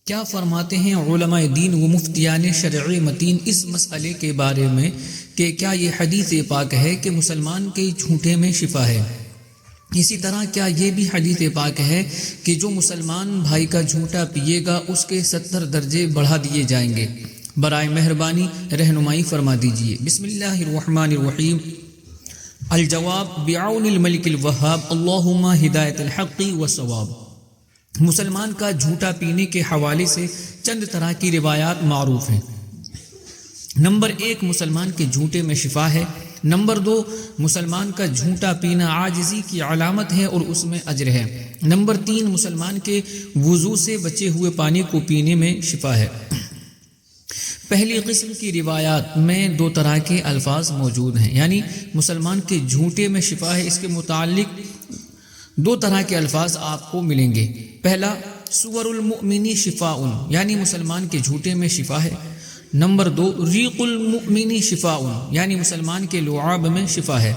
کیا فرماتے ہیں علماء دین و مفتیان شرعی متین اس مسئلے کے بارے میں کہ کیا یہ حدیث پاک ہے کہ مسلمان کے جھوٹے میں شفا ہے؟ اسی طرح کیا یہ بھی حدیث پاک ہے کہ جو مسلمان بھائی کا جھوٹا پیے گا اس کے 70 درجے بڑھا دیے جائیں گے؟ برائے مہربانی رہنمائی فرما دیجیے۔ بسم اللہ الرحمن الرحیم۔ الجواب بعون الملک الوہاب اللہم ہدایت الحق والصواب۔ مسلمان کا جھوٹا پینے کے حوالے سے چند طرح کی روایات معروف ہیں۔ نمبر 1، مسلمان کے جھوٹے میں شفا ہے۔ نمبر 2، مسلمان کا جھوٹا پینا عاجزی کی علامت ہے اور اس میں اجر ہے۔ نمبر 3، مسلمان کے وضو سے بچے ہوئے پانی کو پینے میں شفا ہے۔ پہلی قسم کی روایات میں 2 طرح کے الفاظ موجود ہیں، یعنی مسلمان کے جھوٹے میں شفا ہے، اس کے متعلق 2 طرح کے الفاظ آپ کو ملیں گے۔ پہلا، سور المؤمنی شفاء، یعنی مسلمان کے جھوٹے میں شفا ہے۔ نمبر 2، ریق المؤمنی شفاء، یعنی مسلمان کے لعاب میں شفا ہے۔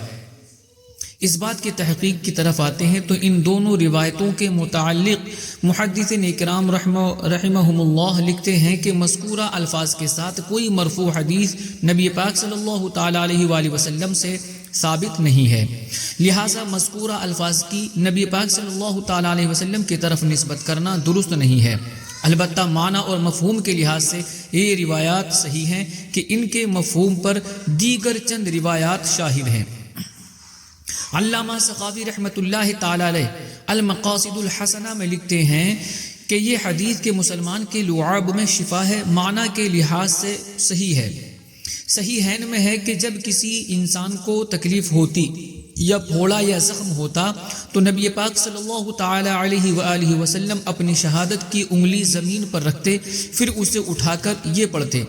اس بات کی تحقیق کی طرف آتے ہیں تو ان دونوں روایتوں کے متعلق محدثین اکرام رحمہم اللہ لکھتے ہیں کہ مذکورہ الفاظ کے ساتھ کوئی مرفوع حدیث نبی پاک صلی اللہ تعالی علیہ وآلہ وسلم سے ثابت نہیں ہے، لہٰذا مذکورہ الفاظ کی نبی پاک صلی اللہ تعالی علیہ وسلم کی طرف نسبت کرنا درست نہیں ہے۔ البتہ معنی اور مفہوم کے لحاظ سے یہ روایات صحیح ہیں کہ ان کے مفہوم پر دیگر چند روایات شاہد ہیں۔ علامہ سخاوی رحمۃ اللہ تعالی علیہ المقاصد الحسنہ میں لکھتے ہیں کہ یہ حدیث کے مسلمان کے لعاب میں شفا ہے معنی کے لحاظ سے صحیح ہے۔ صحیحین میں ہے کہ جب کسی انسان کو تکلیف ہوتی یا پھوڑا یا زخم ہوتا تو نبی پاک صلی اللہ تعالی علیہ وآلہ وسلم اپنی شہادت کی انگلی زمین پر رکھتے، پھر اسے اٹھا کر یہ پڑھتے: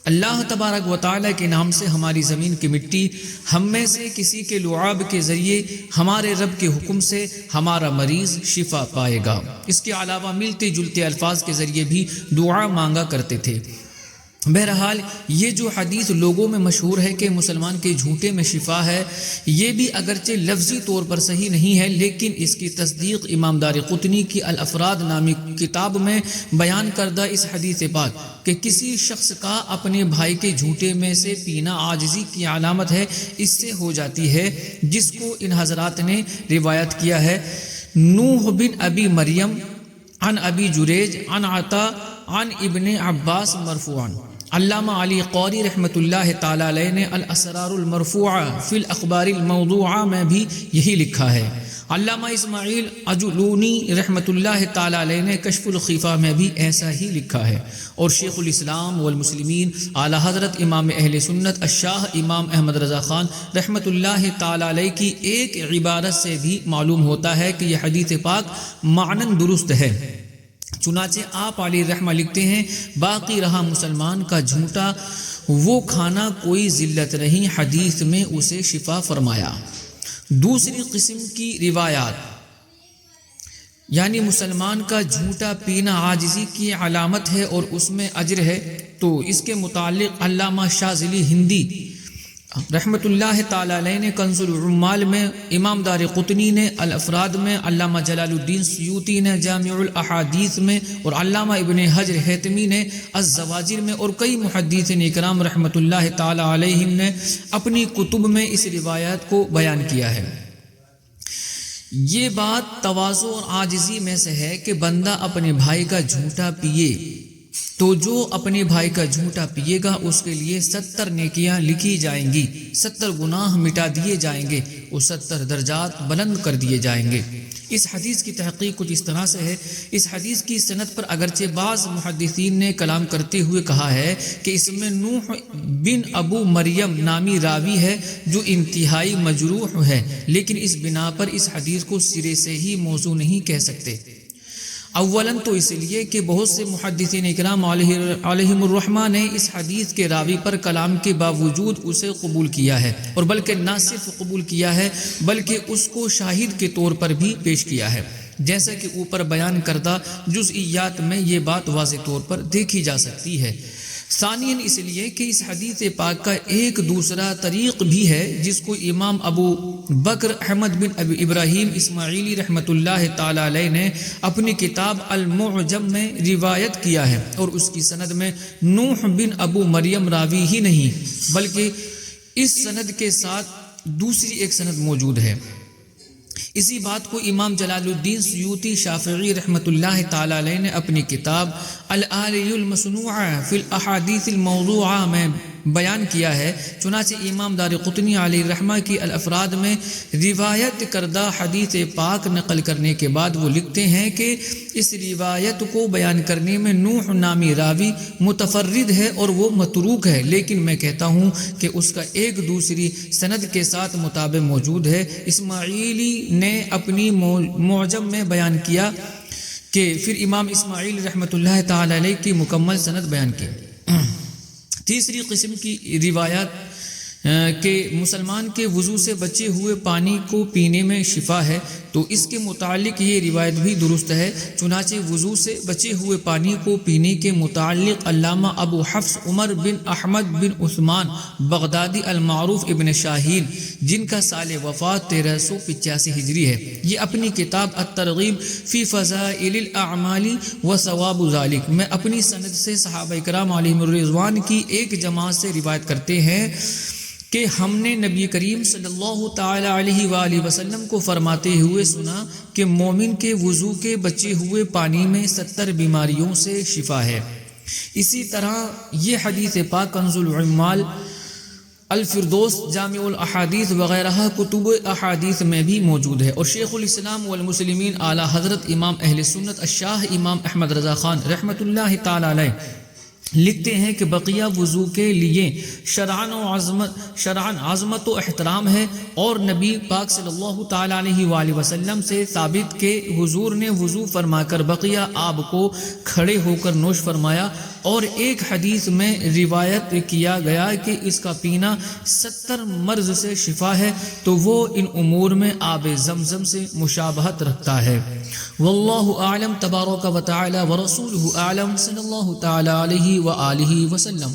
اللہ تبارک و تعالی کے نام سے ہماری زمین کی مٹی ہم میں سے کسی کے لعاب کے ذریعے ہمارے رب کے حکم سے ہمارا مریض شفا پائے گا۔ اس کے علاوہ ملتے جلتے الفاظ کے ذریعے بھی دعا مانگا کرتے تھے۔ بہرحال یہ جو حدیث لوگوں میں مشہور ہے کہ مسلمان کے جھوٹے میں شفا ہے، یہ بھی اگرچہ لفظی طور پر صحیح نہیں ہے، لیکن اس کی تصدیق امام دارقطنی کی الافراد نامی کتاب میں بیان کردہ اس حدیث پاک کہ کسی شخص کا اپنے بھائی کے جھوٹے میں سے پینا عاجزی کی علامت ہے، اس سے ہو جاتی ہے، جس کو ان حضرات نے روایت کیا ہے۔ نوح بن ابی مریم عن ابی جریج عن عطا عن ابن عباس مرفوعا۔ علامہ علی قوری رحمۃ اللہ تعالی علیہ نے الاسرار المرفوعہ فی الاخبار الموضوعہ میں بھی یہی لکھا ہے۔ علامہ اسماعیل اجلونی رحمۃ اللہ تعالی علیہ نے کشف الخفا میں بھی ایسا ہی لکھا ہے، اور شیخ الاسلام والمسلمین اعلی حضرت امام اہل سنت الشاہ امام احمد رضا خان رحمۃ اللہ تعالی علیہ کی ایک عبارت سے بھی معلوم ہوتا ہے کہ یہ حدیث پاک معنن درست ہے۔ چنانچہ آپ علیہ رحمہ لکھتے ہیں، باقی رہا مسلمان کا جھوٹا، وہ کھانا کوئی ذلت نہیں، حدیث میں اسے شفا فرمایا۔ دوسری قسم کی روایات، یعنی مسلمان کا جھوٹا پینا عاجزی کی علامت ہے اور اس میں اجر ہے، تو اس کے متعلق علامہ شاذلی ہندی رحمۃ اللہ تعالی علیہ نے کنز العمال میں، امام دارقطنی نے الافراد میں، علامہ جلال الدین سیوطی نے جامع الاحادیث میں، اور علامہ ابن حجر حیتمی نے الزواجر میں، اور کئی محدثین اکرام رحمۃ اللہ تعالی علیہم نے اپنی کتب میں اس روایت کو بیان کیا ہے۔ یہ بات تواضع اور عاجزی میں سے ہے کہ بندہ اپنے بھائی کا جھوٹا پیے تو جو اپنے بھائی کا جھوٹا پیے گا اس کے لیے 70 نیکیاں لکھی جائیں گی، 70 گناہ مٹا دیے جائیں گے، اور 70 درجات بلند کر دیے جائیں گے۔ اس حدیث کی تحقیق کچھ اس طرح سے ہے۔ اس حدیث کی سند پر اگرچہ بعض محدثین نے کلام کرتے ہوئے کہا ہے کہ اس میں نوح بن ابو مریم نامی راوی ہے جو انتہائی مجروح ہے، لیکن اس بنا پر اس حدیث کو سرے سے ہی موضوع نہیں کہہ سکتے۔ اولاً تو اس لیے کہ بہت سے محدثین اکرام علیہم الرحمہ نے اس حدیث کے راوی پر کلام کے باوجود اسے قبول کیا ہے، اور بلکہ نہ صرف قبول کیا ہے بلکہ اس کو شاہد کے طور پر بھی پیش کیا ہے، جیسا کہ اوپر بیان کردہ جزئیات میں یہ بات واضح طور پر دیکھی جا سکتی ہے۔ ثانیاً اس لیے کہ اس حدیث پاک کا ایک دوسرا طریق بھی ہے جس کو امام ابو بکر احمد بن ابی ابراہیم اسماعیلی رحمۃ اللہ تعالی علیہ نے اپنی کتاب المعجم میں روایت کیا ہے، اور اس کی سند میں نوح بن ابو مریم راوی ہی نہیں بلکہ اس سند کے ساتھ دوسری ایک سند موجود ہے۔ اسی بات کو امام جلال الدین سیوطی شافعی رحمۃ اللہ تعالی علیہ نے اپنی کتاب الآلیہ المصنوعہ فی الاحادیث الموضوعہ میں بیان کیا ہے۔ چنانچہ امام دارقطنی علیہ رحمہ کی الافراد میں روایت کردہ حدیث پاک نقل کرنے کے بعد وہ لکھتے ہیں کہ اس روایت کو بیان کرنے میں نوح نامی راوی متفرد ہے اور وہ متروک ہے، لیکن میں کہتا ہوں کہ اس کا ایک دوسری سند کے ساتھ مطابق موجود ہے۔ اسماعیلی نے اپنی معجم میں بیان کیا کہ پھر امام اسماعیل رحمۃ اللہ تعالی علیہ کی مکمل سند بیان کی۔ تیسری قسم کی روایات کہ مسلمان کے وضو سے بچے ہوئے پانی کو پینے میں شفا ہے، تو اس کے متعلق یہ روایت بھی درست ہے۔ چنانچہ وضو سے بچے ہوئے پانی کو پینے کے متعلق علامہ ابو حفص عمر بن احمد بن عثمان بغدادی المعروف ابن شاہین، جن کا سال وفات 1385 ہجری ہے، یہ اپنی کتاب الترغیب فی فضائل الاعمال و ثواب ذالک میں اپنی سند سے صحابہ کرام علیہم الرضوان کی ایک جماعت سے روایت کرتے ہیں کہ ہم نے نبی کریم صلی اللہ تعالی علیہ وآلہ وسلم کو فرماتے ہوئے سنا کہ مومن کے وضو کے بچے ہوئے پانی میں 70 بیماریوں سے شفا ہے۔ اسی طرح یہ حدیث پاک کنز العمال، الفردوس، جامع الاحادیث وغیرہ کتب احادیث میں بھی موجود ہے۔ اور شیخ الاسلام والمسلمین اعلیٰ حضرت امام اہل سنت الشاہ امام احمد رضا خان رحمۃ اللہ تعالی علیہ لکھتے ہیں کہ بقیہ وضو کے لیے شرعاً عظمت و احترام ہے، اور نبی پاک صلی اللہ تعالی علیہ وآلہ وسلم سے ثابت کہ حضور نے وضو فرما کر بقیہ آب کو کھڑے ہو کر نوش فرمایا، اور ایک حدیث میں روایت کیا گیا کہ اس کا پینا 70 مرض سے شفا ہے، تو وہ ان امور میں آب زمزم سے مشابہت رکھتا ہے۔ واللہ اعلم تبارک و تعالی ورسولہ اعلم صلی اللہ تعالی علیہ وآلہ وسلم۔